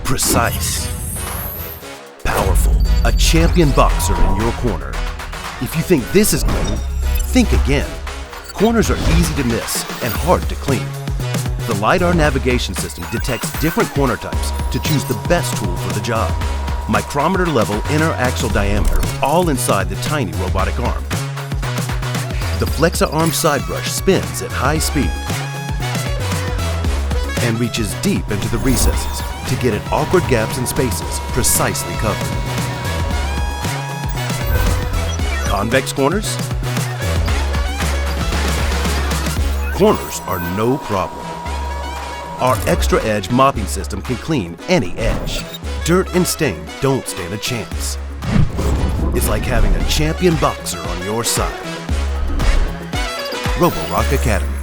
Precise. Powerful. A champion boxer in your corner. If you think this is clean, think again. Corners are easy to miss and hard to clean. The LiDAR navigation system detects different corner types to choose the best tool for the job. Micrometer level inner axle diameter, all inside the tiny robotic arm. The FlexiArm side brush spins at high speed and reaches deep into the recesses to get at awkward gaps and spaces precisely covered. Convex corners? Corners are no problem. Our extra edge mopping system can clean any edge. Dirt and stain don't stand a chance. It's like having a champion boxer on your side. Roborock Academy.